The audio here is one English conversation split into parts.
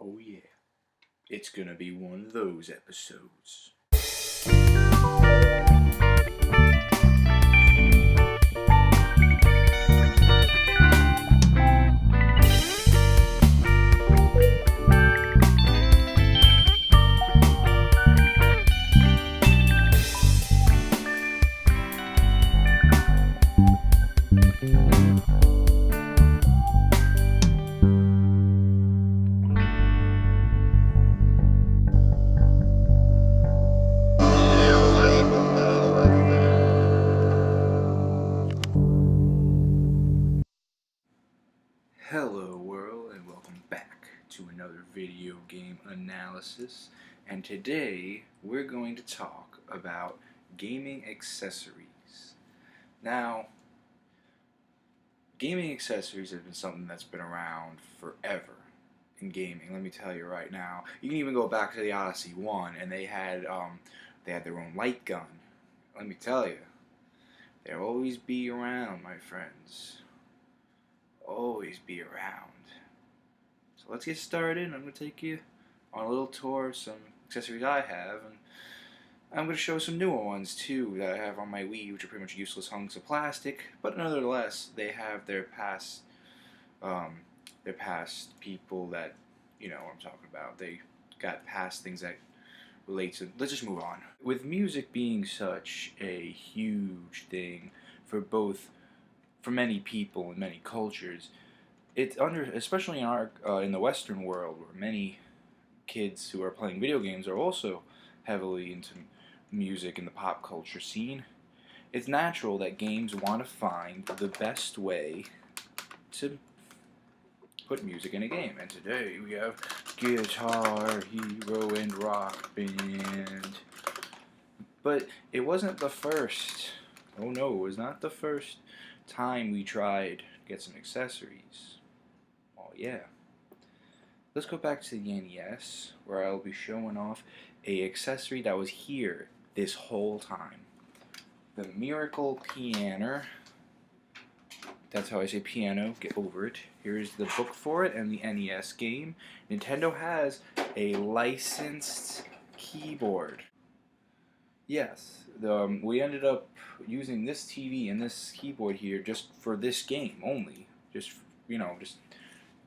Oh yeah, it's gonna be one of those episodes. Hello world and welcome back to another video game analysis, and today we're going to talk about gaming accessories. Now, gaming accessories have been something that's been around forever in gaming. Let me tell you right now. You can even go back to the Odyssey 1 and they had their own light gun. Let me tell you, they'll always be around, my friends. Always be around. So let's get started. I'm going to take you on a little tour of some accessories I have, and I'm going to show some newer ones too that I have on my Wii, which are pretty much useless hunks of plastic, but nonetheless they have their past people that, you know what I'm talking about. They got past things that relate to. Let's just move on. With music being such a huge thing for many people and many cultures, it's especially in the Western world, where many kids who are playing video games are also heavily into music in the pop culture scene. It's natural that games want to find the best way to put music in a game, and today we have Guitar Hero and Rock Band. But it wasn't the first. Oh no, it was not the first time we tried to get some accessories. Oh yeah. Let's go back to the NES, where I'll be showing off a accessory that was here this whole time. The Miracle Pianer. That's how I say piano, get over it. Here's the book for it and the NES game. Nintendo has a licensed keyboard. Yes, we ended up using this TV and this keyboard here just for this game only. Just,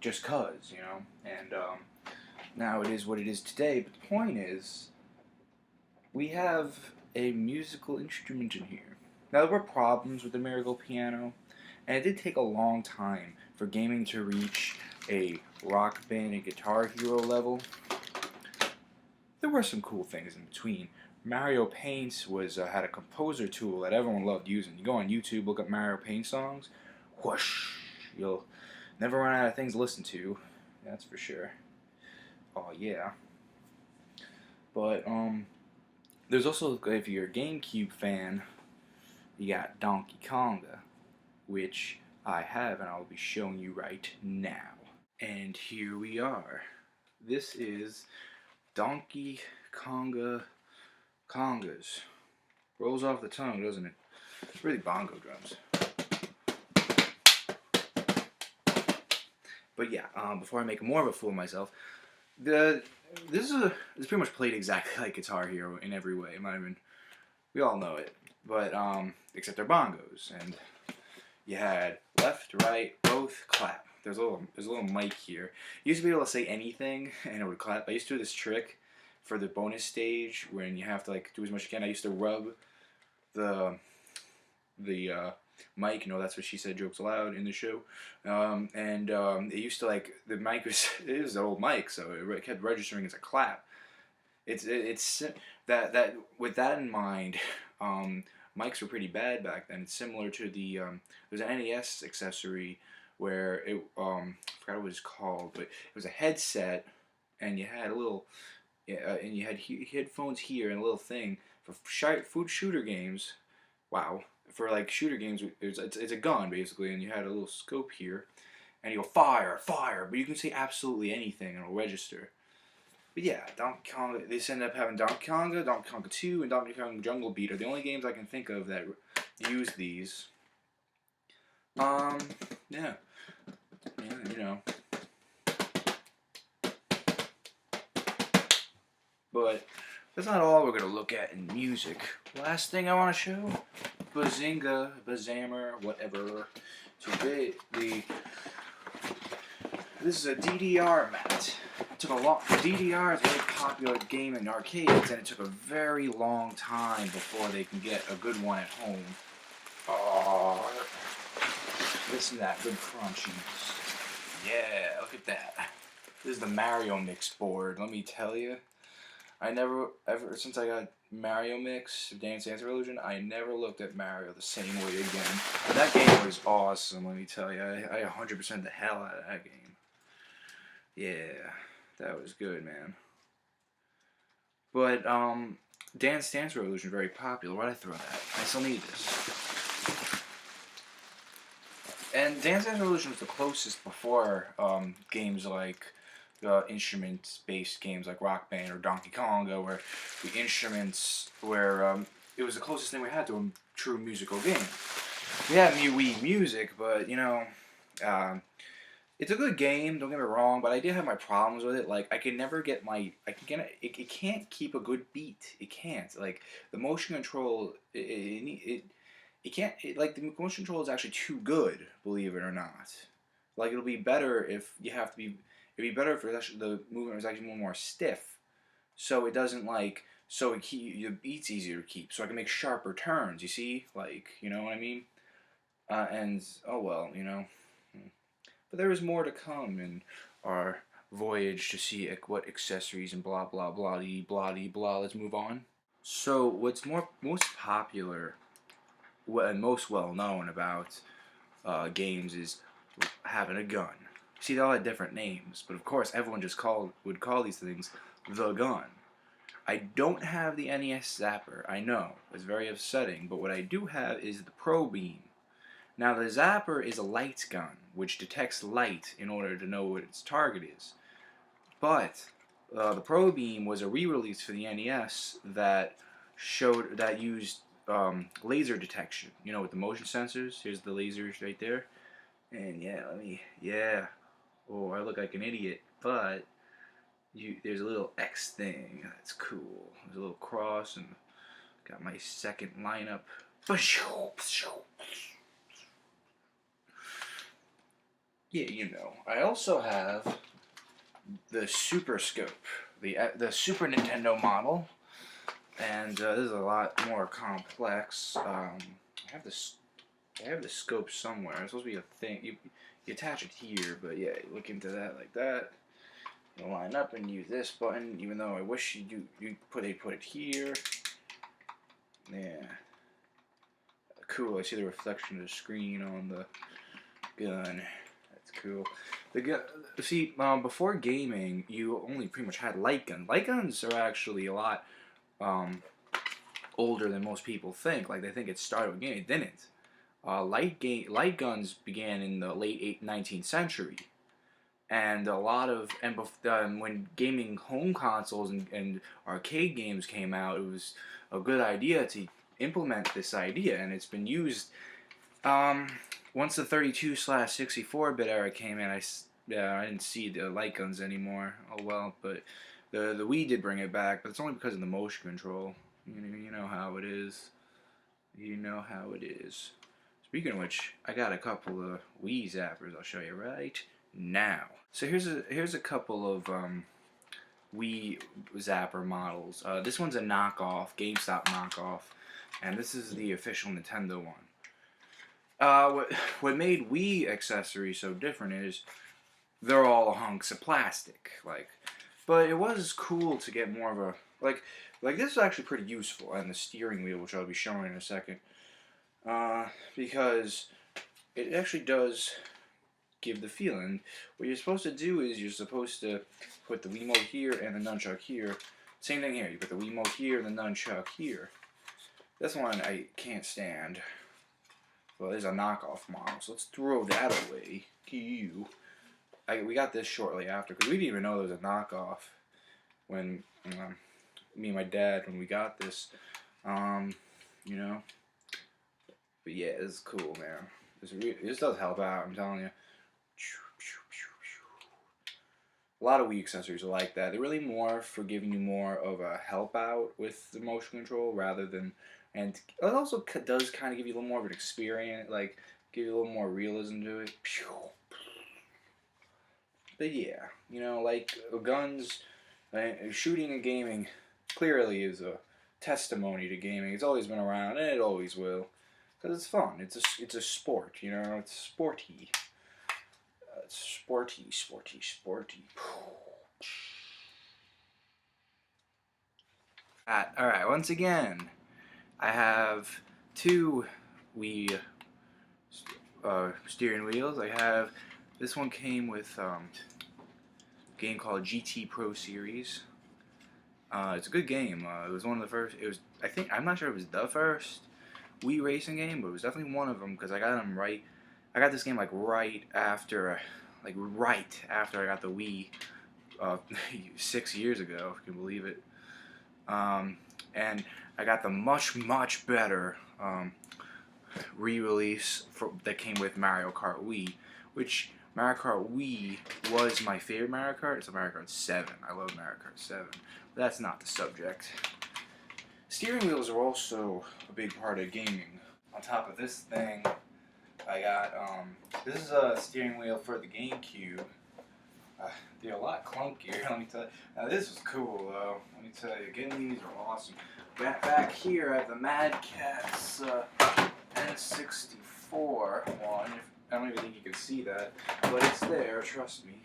just cause, And now it is what it is today. But the point is, we have a musical instrument in here. Now, there were problems with the Miracle Piano, and it did take a long time for gaming to reach a Rock Band and Guitar Hero level. There were some cool things in between. Mario Paint had a composer tool that everyone loved using. You go on YouTube, look up Mario Paint songs, whoosh, you'll never run out of things to listen to, that's for sure. Oh yeah. But there's also, if you're a GameCube fan, you got Donkey Konga, which I have and I'll be showing you right now. And here we are. This is Donkey Konga Congas. Rolls off the tongue, doesn't it? It's really bongo drums. But yeah, before I make more of a fool of myself, this pretty much played exactly like Guitar Hero in every way. We all know it, but except they're bongos, and you had left, right, both, clap. There's a little mic here. You used to be able to say anything and it would clap. I used to do this trick for the bonus stage when you have to do as much as you can. I used to rub the mic, that's what she said, jokes aloud in the show, it used to the mic it was an old mic, so it kept registering as a clap. It's that with that in mind, mics were pretty bad back then. It's similar to there's an NES accessory where I forgot what it was called, but it was a headset, and you had a little, and you had headphones here and a little thing for shooter games. Wow, for shooter games, it's a gun basically, and you had a little scope here, and you go fire, but you can say absolutely anything and it'll register. But yeah, Donkey Konga, they ended up having Donkey Konga, Donkey Konga 2, and Donkey Konga Jungle Beat are the only games I can think of that use these. Yeah, But that's not all we're gonna look at in music. Last thing I want to show, Bazinga, Bazammer, whatever. This is a DDR mat. It took a long. DDR is a very popular game in arcades, and it took a very long time before they can get a good one at home. Oh, listen to that good crunchiness. Yeah, look at that. This is the Mario Mix board. Let me tell you, ever since I got Mario Mix, Dance Dance Revolution, I never looked at Mario the same way again. That game was awesome. Let me tell you, I 100% the hell out of that game. Yeah, that was good, man. But Dance Dance Revolution very popular. Why'd I throw that? I still need this. And Dance Dance Revolution was the closest before games like instrument-based games like Rock Band or Donkey Konga, where the instruments it was the closest thing we had to a true musical game. We had Wii Music, but you know, it's a good game. Don't get me wrong, but I did have my problems with it. Like I can never get it can't keep a good beat. It can't. Like the motion control, it can't. The motion control is actually too good. Believe it or not. Like it'll be better if you have to be. It'd be better if the movement was actually more stiff, so it doesn't the beat's easier to keep. So I can make sharper turns. You see, you know what I mean? And oh well, you know. But there is more to come in our voyage to see what accessories and blah blah blah blah blah. Let's move on. So what's most popular and most well known about games is having a gun. See, they all had different names, but of course everyone just would call these things the gun. I don't have the NES Zapper. I know it's very upsetting, but what I do have is the Pro Beam. Now the Zapper is a light gun, which detects light in order to know what its target is. But the Pro Beam was a re-release for the NES that used laser detection. You know, with the motion sensors. Here's the lasers right there. And yeah. Oh, I look like an idiot, but there's a little X thing. That's cool. There's a little cross, and got my second lineup. Yeah, you know. I also have the Super Scope, the Super Nintendo model, and this is a lot more complex. I have the scope somewhere. It's supposed to be a thing. You attach it here, but yeah, you look into that like that. You line up and use this button, even though I wish they put it here. Yeah. Cool. I see the reflection of the screen on the gun. Cool. Before gaming, you only pretty much had light guns. Light guns are actually a lot older than most people think. Like they think it started with gaming. It didn't. Light guns began in the late 19th century, and when gaming home consoles and arcade games came out, it was a good idea to implement this idea, and it's been used. Once the 32/64-bit era came in, I didn't see the light guns anymore. Oh well, but the Wii did bring it back, but it's only because of the motion control. You know how it is. You know how it is. Speaking of which, I got a couple of Wii zappers. I'll show you right now. So here's a couple of Wii zapper models. This one's a knockoff, GameStop knockoff, and this is the official Nintendo one. What made Wii accessories so different is they're all hunks of plastic, but it was cool to get more of a this is actually pretty useful, and the steering wheel, which I'll be showing in a second, because it actually does give the feeling. What you're supposed to do is you're supposed to put the Wiimote here and the nunchuck here. Same thing here. You put the Wiimote here and the nunchuck here. This one I can't stand. Well, there's a knockoff model, so let's throw that away. We got this shortly after, because we didn't even know there was a knockoff when me and my dad, when we got this, you know. But yeah, this is cool, man. This does help out, I'm telling you. A lot of Wii accessories are like that. They're really more for giving you more of a help out with the motion control rather than, and it also does kind of give you a little more of an experience, like give you a little more realism to it. But yeah, like guns, shooting and gaming clearly is a testimony to gaming. It's always been around and it always will, because it's fun. It's a sport. It's sporty. Sporty. All right. Once again, I have two Wii steering wheels. I have this one came with a game called GT Pro Series. It's a good game. It was one of the first. I'm not sure it was the first Wii racing game, but it was definitely one of them because I got them right. I got this game right after I got the Wii 6 years ago, if you can believe it. And I got the much better re-release that came with Mario Kart Wii, which Mario Kart Wii was my favorite Mario Kart. It's a Mario Kart 7. I love Mario Kart 7. But that's not the subject. Steering wheels are also a big part of gaming. On top of this thing, I got, this is a steering wheel for the GameCube. They're a lot clunkier, let me tell you. Now this is cool though, let me tell you, getting these are awesome. Back here I have the Mad Catz N64 one. I don't even think you can see that, but it's there, trust me.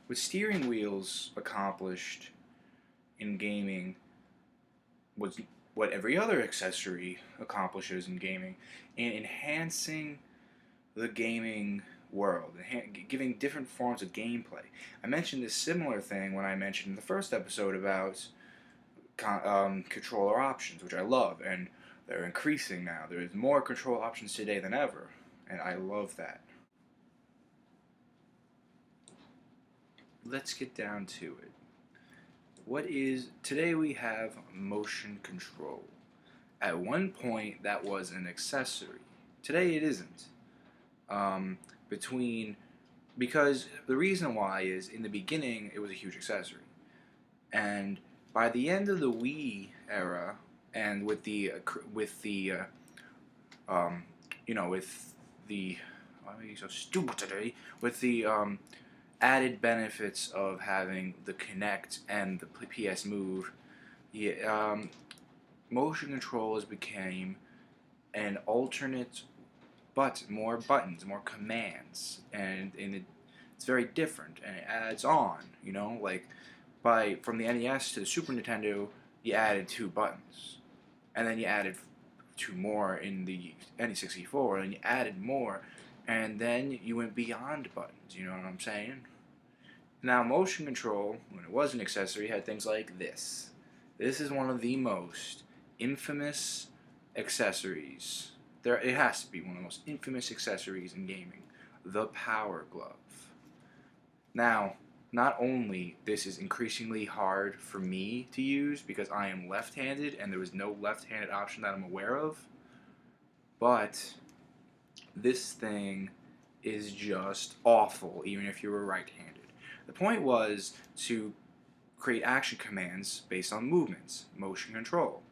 What steering wheels accomplished in gaming was what every other accessory accomplishes in gaming, in enhancing the gaming world, giving different forms of gameplay. I mentioned this similar thing when I mentioned in the first episode about controller options, which I love, and they're increasing now. There's more control options today than ever, and I love that. Let's get down to it. Today we have motion control. At one point that was an accessory. Today it isn't. Because the reason why is in the beginning it was a huge accessory, and by the end of the Wii era, and with the why am I so stupid today? With the added benefits of having the Kinect and the PS Move, motion controllers became an alternate, but more buttons, more commands, and it's very different, and it adds on. From the NES to the Super Nintendo, you added 2 buttons, and then you added 2 more in the N64, and you added more, and then you went beyond buttons. You know what I'm saying? Now, motion control, when it was an accessory, had things like this. This is one of the most infamous accessories. It has to be one of the most infamous accessories in gaming, the Power Glove. Now, not only this is increasingly hard for me to use because I am left-handed and there was no left-handed option that I'm aware of, but this thing is just awful even if you were right-handed. The point was to create action commands based on movements, motion control.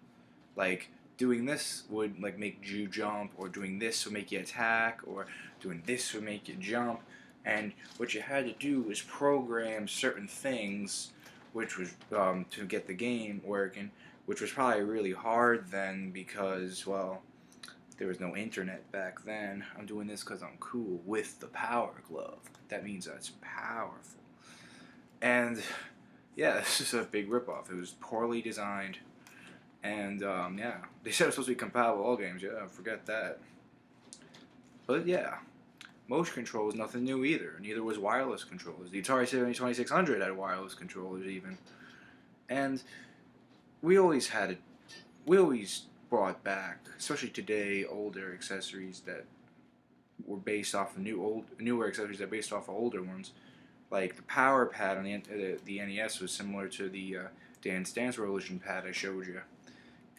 Like, doing this would make you jump, or doing this would make you attack, or doing this would make you jump. And what you had to do was program certain things, which was to get the game working, which was probably really hard then because, well, there was no internet back then. I'm doing this because I'm cool with the Power Glove. That means that it's powerful. And yeah, this is a big ripoff. It was poorly designed. And yeah, they said it was supposed to be compatible with all games. Yeah, forget that. But yeah, motion control was nothing new either. Neither was wireless controllers. The Atari 2600 had wireless controllers even. And we always brought back, especially today, older accessories that were based off of newer accessories that were based off of older ones. Like the Power Pad on the NES was similar to the Dance Dance Revolution pad I showed you.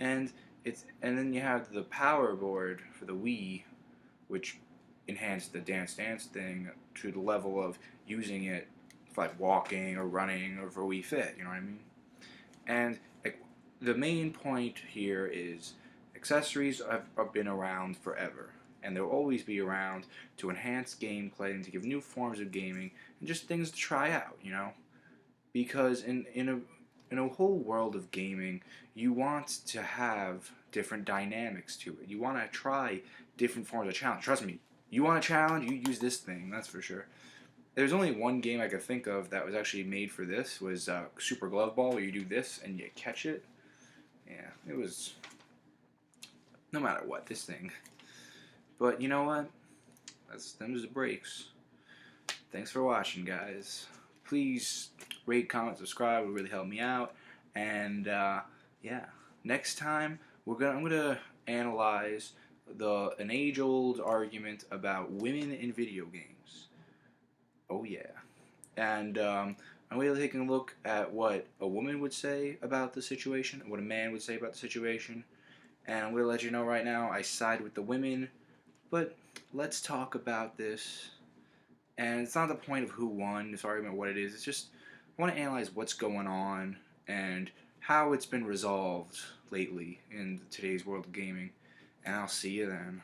And then you have the Power Board for the Wii, which enhanced the Dance Dance thing to the level of using it for like walking or running or for Wii Fit. You know what I mean? And like, the main point here is accessories have been around forever, and they'll always be around to enhance gameplay and to give new forms of gaming and just things to try out. You know, because in a whole world of gaming, you want to have different dynamics to it. You want to try different forms of challenge. Trust me, you want a challenge, you use this thing. That's for sure. There's only one game I could think of that was actually made for this. Was Super Glove Ball, where you do this and you catch it. Yeah, it was no matter what this thing. But you know what? That's them's the breaks. Thanks for watching, guys. Please rate, comment, subscribe. It would really help me out. And yeah, next time I'm gonna analyze an age-old argument about women in video games. Oh yeah, and I'm really taking a look at what a woman would say about the situation, what a man would say about the situation, and I'm gonna let you know right now I side with the women. But let's talk about this. And it's not the point of who won this argument, what it is. It's just I want to analyze what's going on and how it's been resolved lately in today's world of gaming. And I'll see you then.